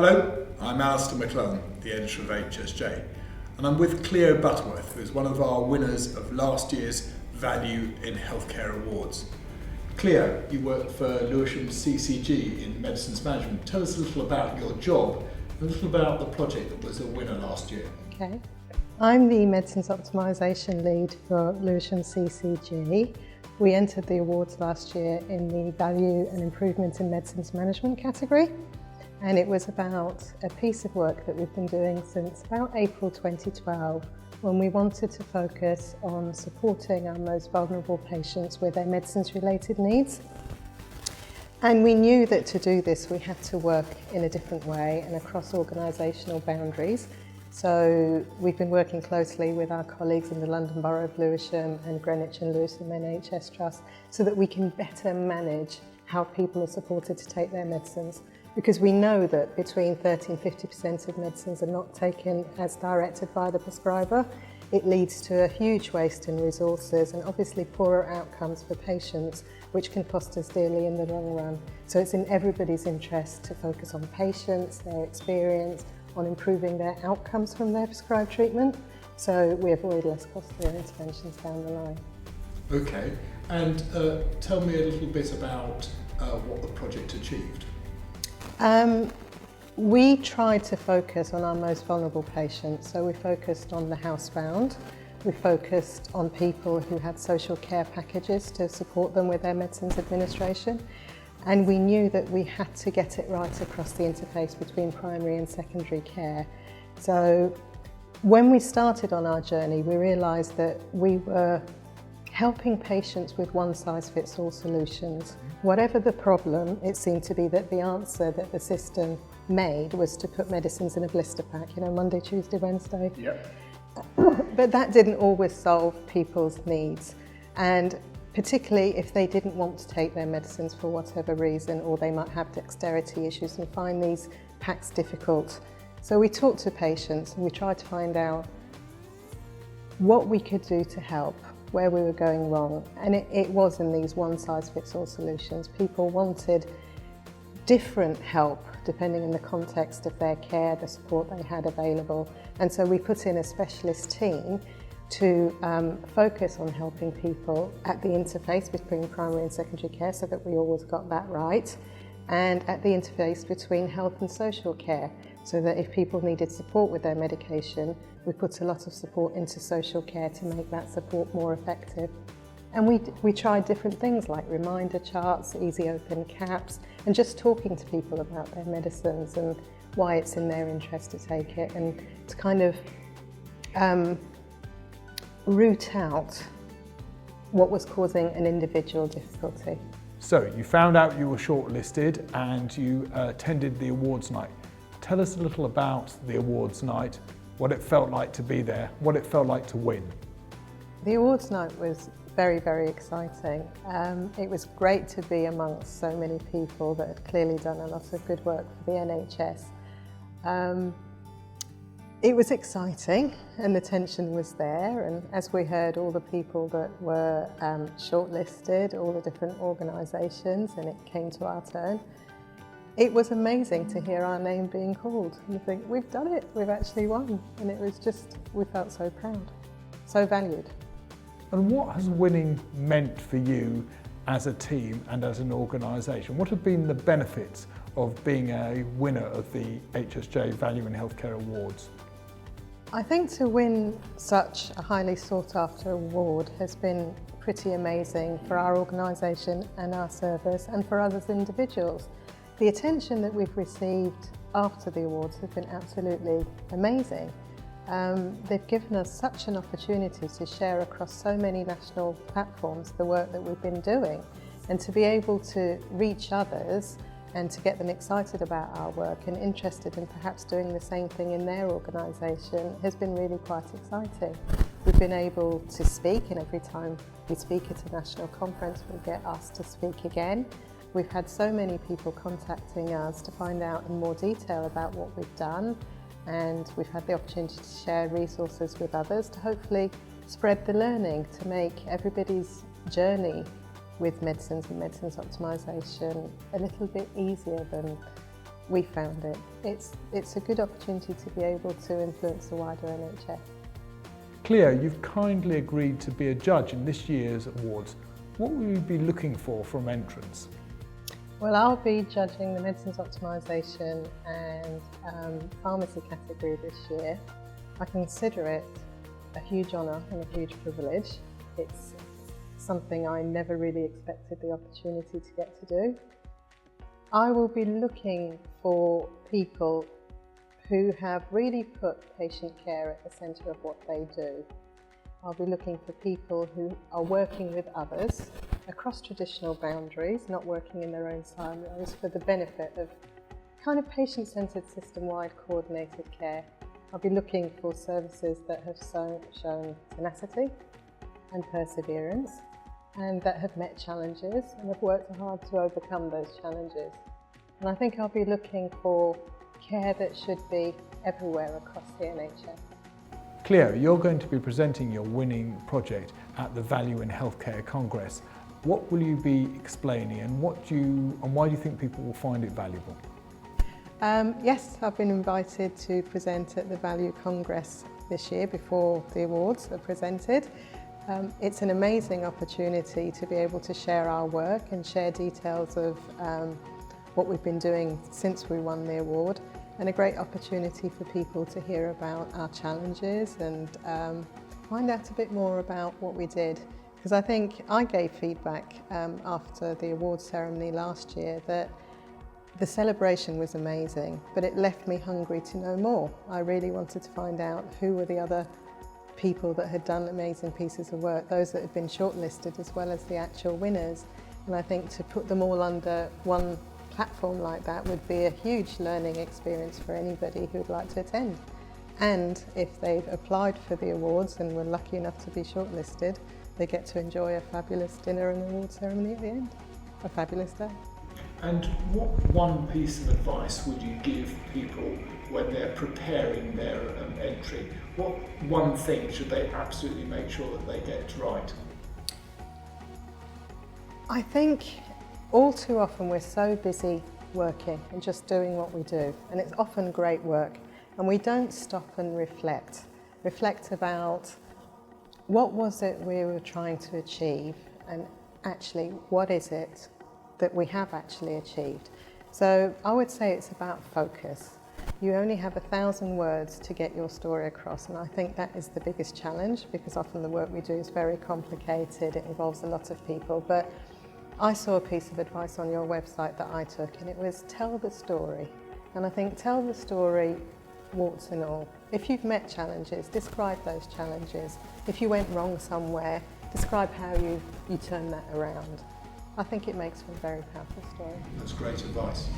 Hello, I'm Alastair McLellan, the editor of HSJ, and I'm with Cleo Butterworth, who is one of our winners of last year's Value in Healthcare Awards. Cleo, you work for Lewisham CCG in Medicines Management. Tell us a little about your job and a little about the project that was a winner last year. Okay. I'm the Medicines Optimisation Lead for Lewisham CCG. We entered the awards last year in the Value and Improvement in Medicines Management category, and it was about a piece of work that we've been doing since about April 2012, when we wanted to focus on supporting our most vulnerable patients with their medicines-related needs. And we knew that to do this we had to work in a different way and across organisational boundaries. So we've been working closely with our colleagues in the London Borough of Lewisham and Greenwich and Lewisham NHS Trust so that we can better manage how people are supported to take their medicines. Because we know that between 30 and 50% of medicines are not taken as directed by the prescriber. It leads to a huge waste in resources and obviously poorer outcomes for patients, which can cost us dearly in the long run. So it's in everybody's interest to focus on patients, their experience, on improving their outcomes from their prescribed treatment, so we avoid less costly interventions down the line. Okay, and tell me a little bit about what the project achieved. We tried to focus on our most vulnerable patients, so we focused on the housebound, we focused on people who had social care packages to support them with their medicines administration, and we knew that we had to get it right across the interface between primary and secondary care. So when we started on our journey, we realised that we were helping patients with one-size-fits-all solutions. Whatever the problem, it seemed to be that the answer that the system made was to put medicines in a blister pack, Monday, Tuesday, Wednesday. Yep. But that didn't always solve people's needs. And particularly if they didn't want to take their medicines for whatever reason, or they might have dexterity issues and find these packs difficult. So we talked to patients and we tried to find out what we could do to help, where we were going wrong, and it was in these one-size-fits-all solutions. People wanted different help depending on the context of their care, the support they had available, and so we put in a specialist team to focus on helping people at the interface between primary and secondary care so that we always got that right, and at the interface between health and social care, so that if people needed support with their medication, we put a lot of support into social care to make that support more effective. And we tried different things like reminder charts, easy open caps, and just talking to people about their medicines and why it's in their interest to take it, and to kind of root out what was causing an individual difficulty. So you found out you were shortlisted and you attended the awards night. Tell us a little about the awards night, what it felt like to be there, what it felt like to win. The awards night was very, very exciting. It was great to be amongst so many people that had clearly done a lot of good work for the NHS. It was exciting and the tension was there, and as we heard all the people that were shortlisted, all the different organisations, and it came to our turn, it was amazing to hear our name being called and think, we've done it, we've actually won. And it was just, we felt so proud, so valued. And what has winning meant for you as a team and as an organisation? What have been the benefits of being a winner of the HSJ Value in Healthcare Awards? I think to win such a highly sought after award has been pretty amazing for our organisation and our service, and for us as individuals. The attention that we've received after the awards has been absolutely amazing. They've given us such an opportunity to share across so many national platforms the work that we've been doing, and to be able to reach others and to get them excited about our work and interested in perhaps doing the same thing in their organisation has been really quite exciting. We've been able to speak, and every time we speak at a national conference we get asked to speak again. We've had so many people contacting us to find out in more detail about what we've done, and we've had the opportunity to share resources with others to hopefully spread the learning to make everybody's journey with medicines and medicines optimisation a little bit easier than we found it. It's a good opportunity to be able to influence the wider NHS. Cleo, you've kindly agreed to be a judge in this year's awards. What will you be looking for from entrants? Well, I'll be judging the medicines optimisation and pharmacy category this year. I consider it a huge honour and a huge privilege. It's something I never really expected the opportunity to get to do. I will be looking for people who have really put patient care at the centre of what they do. I'll be looking for people who are working with others across traditional boundaries, not working in their own silos, for the benefit of kind of patient-centred, system-wide coordinated care. I'll be looking for services that have shown tenacity and perseverance, and that have met challenges and have worked hard to overcome those challenges. And I think I'll be looking for care that should be everywhere across the NHS. Cleo, you're going to be presenting your winning project at the Value in Healthcare Congress. What will you be explaining, and why do you think people will find it valuable? Yes, I've been invited to present at the Value Congress this year before the awards are presented. It's an amazing opportunity to be able to share our work and share details of what we've been doing since we won the award, and a great opportunity for people to hear about our challenges and find out a bit more about what we did. Because I think I gave feedback after the awards ceremony last year that the celebration was amazing, but it left me hungry to know more. I really wanted to find out who were the other people that had done amazing pieces of work, those that had been shortlisted as well as the actual winners. And I think to put them all under one platform like that would be a huge learning experience for anybody who would like to attend. And if they've applied for the awards and were lucky enough to be shortlisted, they get to enjoy a fabulous dinner and award ceremony at the end. A fabulous day. And what one piece of advice would you give people when they're preparing their entry? What one thing should they absolutely make sure that they get right? I think all too often we're so busy working and just doing what we do, and it's often great work, and we don't stop and reflect about what was it we were trying to achieve, and actually what is it that we have actually achieved. So I would say it's about focus. You only have 1,000 words to get your story across, and I think that is the biggest challenge, because often the work we do is very complicated, it involves a lot of people. But I saw a piece of advice on your website that I took, and it was tell the story. And I think tell the story, warts and all. If you've met challenges, describe those challenges. If you went wrong somewhere, describe how you turned that around. I think it makes for a very powerful story. That's great advice.